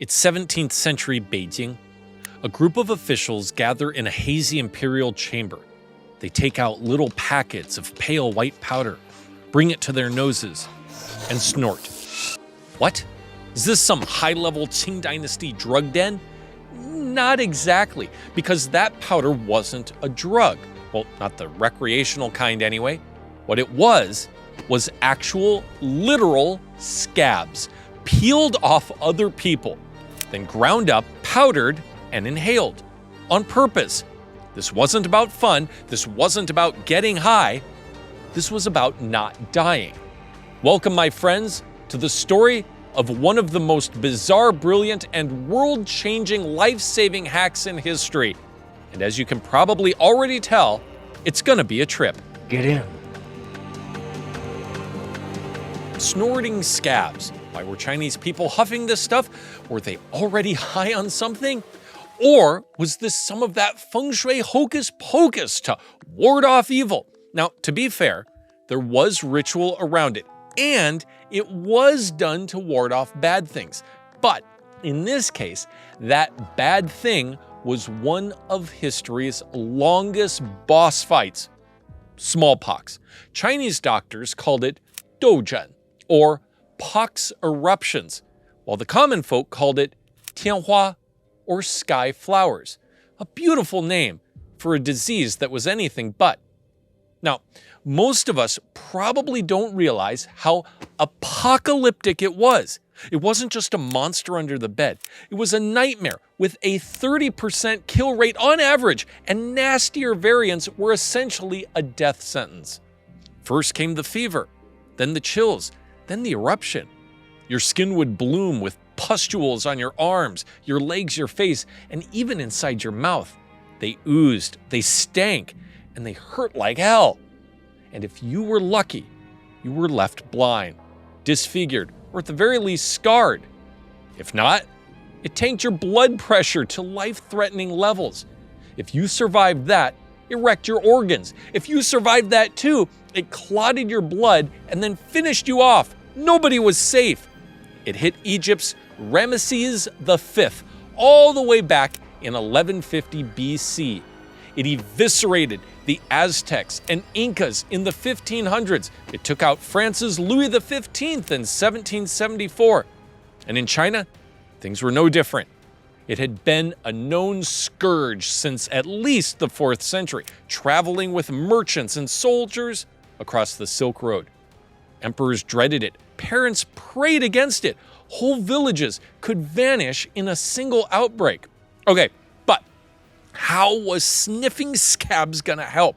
It's 17th century Beijing. A group of officials gather in a hazy imperial chamber. They take out little packets of pale white powder, bring it to their noses, and snort. What? Is this some high-level Qing Dynasty drug den? Not exactly, because that powder wasn't a drug. Well, not the recreational kind anyway. What it was actual, literal scabs, peeled off other people, then ground up, powdered, and inhaled. On purpose. This wasn't about fun. This wasn't about getting high. This was about not dying. Welcome, my friends, to the story of one of the most bizarre, brilliant, and world-changing, life-saving hacks in history. And as you can probably already tell, it's gonna be a trip. Get in. Snorting scabs. Why were Chinese people huffing this stuff? Were they already high on something? Or was this some of that feng shui hocus pocus to ward off evil? Now, to be fair, there was ritual around it, and it was done to ward off bad things. But in this case, that bad thing was one of history's longest boss fights: smallpox. Chinese doctors called it dòuzhěn, or pox eruptions, while the common folk called it tiānhuā, or sky flowers. A beautiful name for a disease that was anything but. Now, most of us probably don't realize how apocalyptic it was. It wasn't just a monster under the bed. It was a nightmare with a 30% kill rate on average, and nastier variants were essentially a death sentence. First came the fever, then the chills, then the eruption. Your skin would bloom with pustules on your arms, your legs, your face, and even inside your mouth. They oozed, they stank, and they hurt like hell. And if you were lucky, you were left blind, disfigured, or at the very least scarred. If not, it tanked your blood pressure to life-threatening levels. If you survived that, it wrecked your organs. If you survived that too, it clotted your blood and then finished you off. Nobody was safe. It hit Egypt's Ramesses V all the way back in 1150 BC. It eviscerated the Aztecs and Incas in the 1500s. It took out France's Louis XV in 1774. And in China, things were no different. It had been a known scourge since at least the 4th century, traveling with merchants and soldiers across the Silk Road. Emperors dreaded it. Parents prayed against it. Whole villages could vanish in a single outbreak. Okay, but how was sniffing scabs gonna help?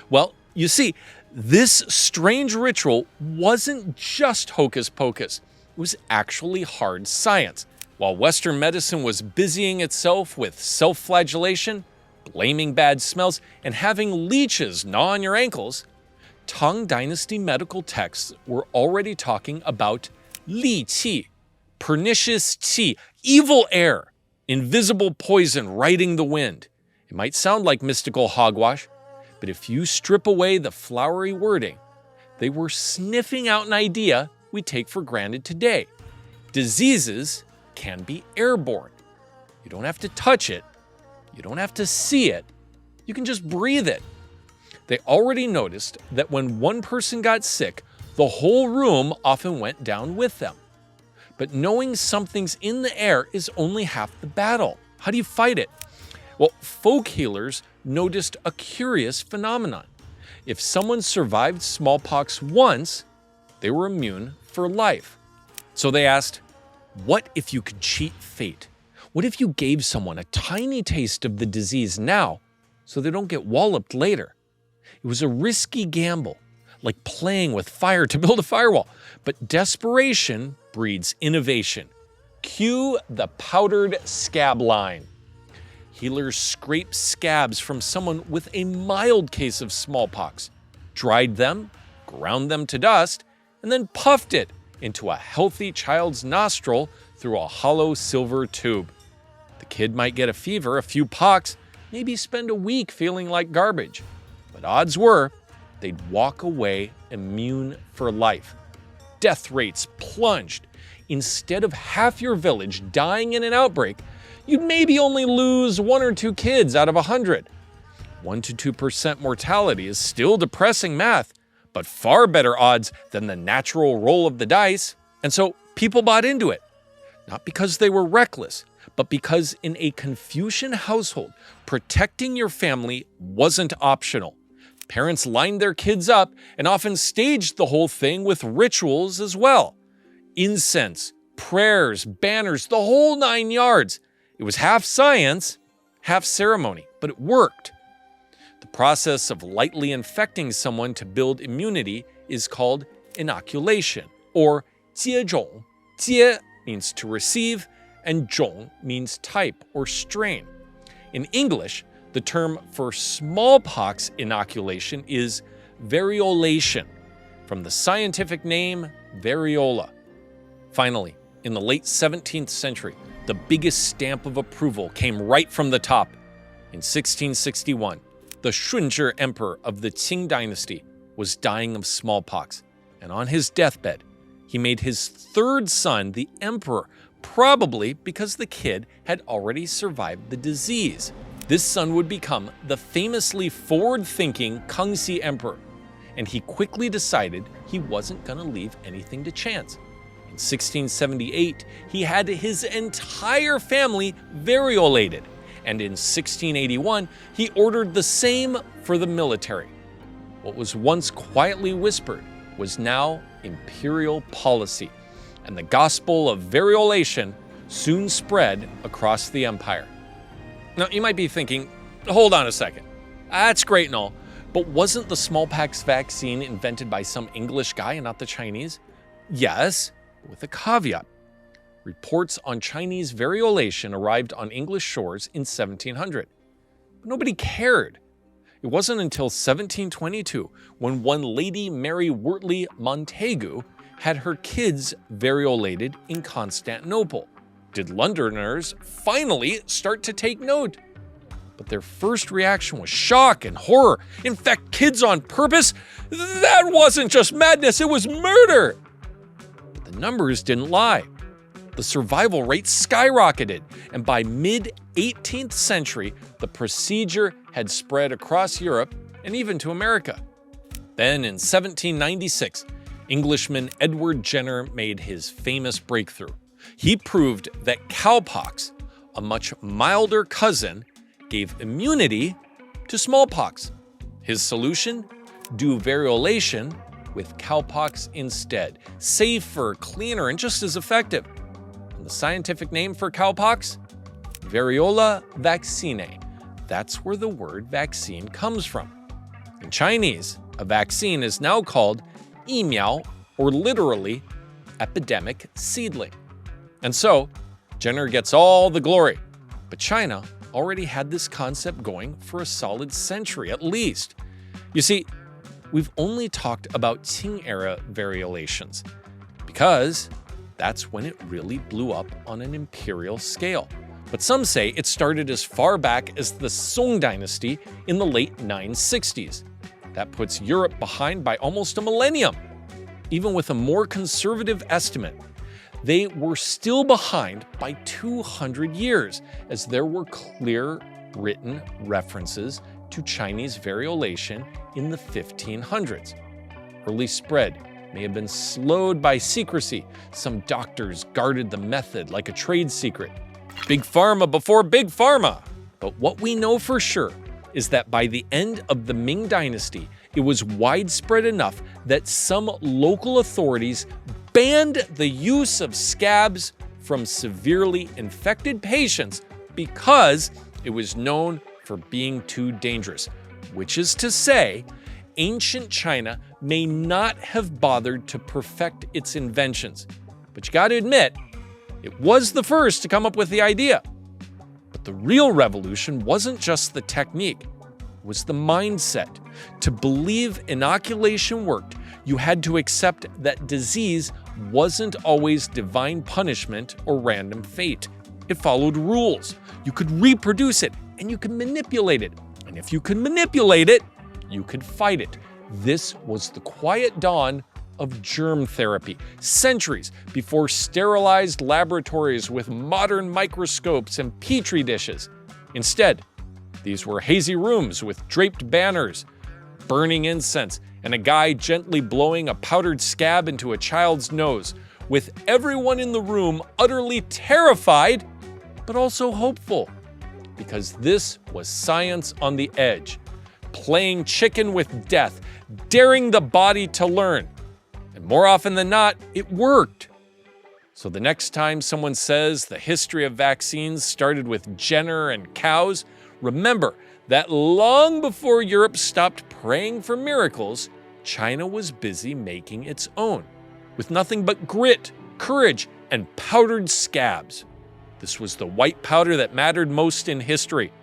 Well, you see, this strange ritual wasn't just hocus pocus. It was actually hard science. While Western medicine was busying itself with self-flagellation, blaming bad smells, and having leeches gnaw on your ankles, Tang Dynasty medical texts were already talking about li qi, pernicious qi, evil air, invisible poison riding the wind. It might sound like mystical hogwash, but if you strip away the flowery wording, they were sniffing out an idea we take for granted today. Diseases can be airborne. You don't have to touch it. You don't have to see it. You can just breathe it. They already noticed that when one person got sick, the whole room often went down with them. But knowing something's in the air is only half the battle. How do you fight it? Well, folk healers noticed a curious phenomenon. If someone survived smallpox once, they were immune for life. So they asked, what if you could cheat fate? What if you gave someone a tiny taste of the disease now so they don't get walloped later? It was a risky gamble, like playing with fire to build a firewall. But desperation breeds innovation. Cue the powdered scab line. Healers scraped scabs from someone with a mild case of smallpox, dried them, ground them to dust, and then puffed it into a healthy child's nostril through a hollow silver tube. The kid might get a fever, a few pox, maybe spend a week feeling like garbage. But odds were they'd walk away immune for life. Death rates plunged. instead of half your village dying in an outbreak, you'd maybe only lose 1 or 2 kids out of 100. 1 to 2% mortality is still depressing math, but far better odds than the natural roll of the dice. And so people bought into it, not because they were reckless, but because in a Confucian household, protecting your family wasn't optional. Parents lined their kids up and often staged the whole thing with rituals as well. Incense, prayers, banners, the whole 9 yards. It was half science, half ceremony, but it worked. The process of lightly infecting someone to build immunity is called inoculation, or jiēzhǒng. Jie means to receive, and zhǒng means type or strain. In English, the term for smallpox inoculation is variolation, from the scientific name variola. Finally, in the late 17th century, the biggest stamp of approval came right from the top. In 1661, the Shunzhi emperor of the Qing dynasty was dying of smallpox, and on his deathbed, he made his 3rd son the emperor, probably because the kid had already survived the disease. This son would become the famously forward-thinking Kangxi emperor, and he quickly decided he wasn't going to leave anything to chance. In 1678, he had his entire family variolated, and in 1681, he ordered the same for the military. What was once quietly whispered was now imperial policy, and the gospel of variolation soon spread across the empire. Now, you might be thinking, hold on a second. That's great and all, but wasn't the smallpox vaccine invented by some English guy and not the Chinese? Yes, with a caveat. Reports on Chinese variolation arrived on English shores in 1700, but nobody cared. It wasn't until 1722 when one Lady Mary Wortley Montagu had her kids variolated in Constantinople. Did Londoners finally start to take note? But their first reaction was shock and horror. Infect kids on purpose? That wasn't just madness, it was murder! But the numbers didn't lie. The survival rate skyrocketed, and by mid-18th century, the procedure had spread across Europe and even to America. Then in 1796, Englishman Edward Jenner made his famous breakthrough. He proved that cowpox, a much milder cousin, gave immunity to smallpox. His solution? Do variolation with cowpox instead. Safer, cleaner, and just as effective. And the scientific name for cowpox? Variola vaccinē. That's where the word vaccine comes from. In Chinese, a vaccine is now called yìmiáo, or literally, epidemic seedling. And so, Jenner gets all the glory. But China already had this concept going for a solid century at least. You see, we've only talked about Qing-era variolations because that's when it really blew up on an imperial scale. But some say it started as far back as the Song dynasty in the late 960s. That puts Europe behind by almost a millennium. Even with a more conservative estimate, they were still behind by 200 years, as there were clear written references to Chinese variolation in the 1500s. Early spread may have been slowed by secrecy. Some doctors guarded the method like a trade secret. Big Pharma before Big Pharma. But what we know for sure is that by the end of the Ming Dynasty, it was widespread enough that some local authorities banned the use of scabs from severely infected patients because it was known for being too dangerous. Which is to say, ancient China may not have bothered to perfect its inventions. But you gotta admit, it was the first to come up with the idea. But the real revolution wasn't just the technique, it was the mindset. To believe inoculation worked, you had to accept that disease wasn't always divine punishment or random fate. It followed rules. You could reproduce it, and you could manipulate it. And if you could manipulate it, you could fight it. This was the quiet dawn of germ therapy, centuries before sterilized laboratories with modern microscopes and petri dishes. Instead, these were hazy rooms with draped banners, burning incense, and a guy gently blowing a powdered scab into a child's nose, with everyone in the room utterly terrified, but also hopeful. Because this was science on the edge, playing chicken with death, daring the body to learn. And more often than not, it worked. So the next time someone says the history of vaccines started with Jenner and cows, remember that long before Europe stopped praying for miracles, China was busy making its own, with nothing but grit, courage, and powdered scabs. This was the white powder that mattered most in history.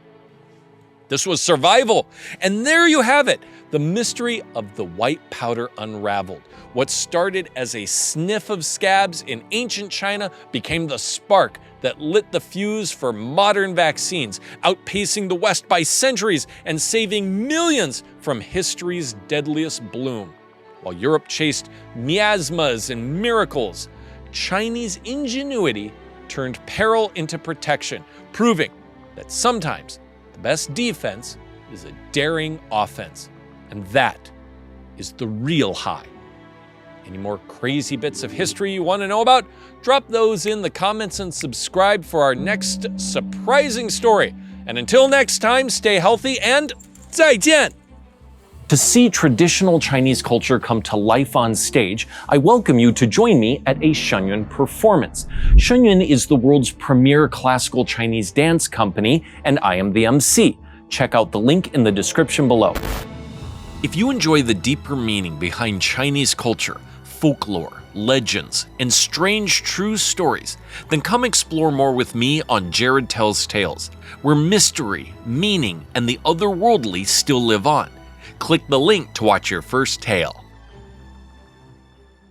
This was survival. And there you have it, the mystery of the white powder unraveled. What started as a sniff of scabs in ancient China became the spark that lit the fuse for modern vaccines, outpacing the West by centuries and saving millions from history's deadliest bloom. While Europe chased miasmas and miracles, Chinese ingenuity turned peril into protection, proving that sometimes the best defense is a daring offense. And that is the real high. Any more crazy bits of history you want to know about? Drop those in the comments and subscribe for our next surprising story. And until next time, stay healthy and 再见! To see traditional Chinese culture come to life on stage, I welcome you to join me at a Shenyuan performance. Shenyuan is the world's premier classical Chinese dance company, and I am the MC. Check out the link in the description below. If you enjoy the deeper meaning behind Chinese culture, folklore, legends, and strange true stories, then come explore more with me on Jared Tells Tales, where mystery, meaning, and the otherworldly still live on. Click the link to watch your first tale.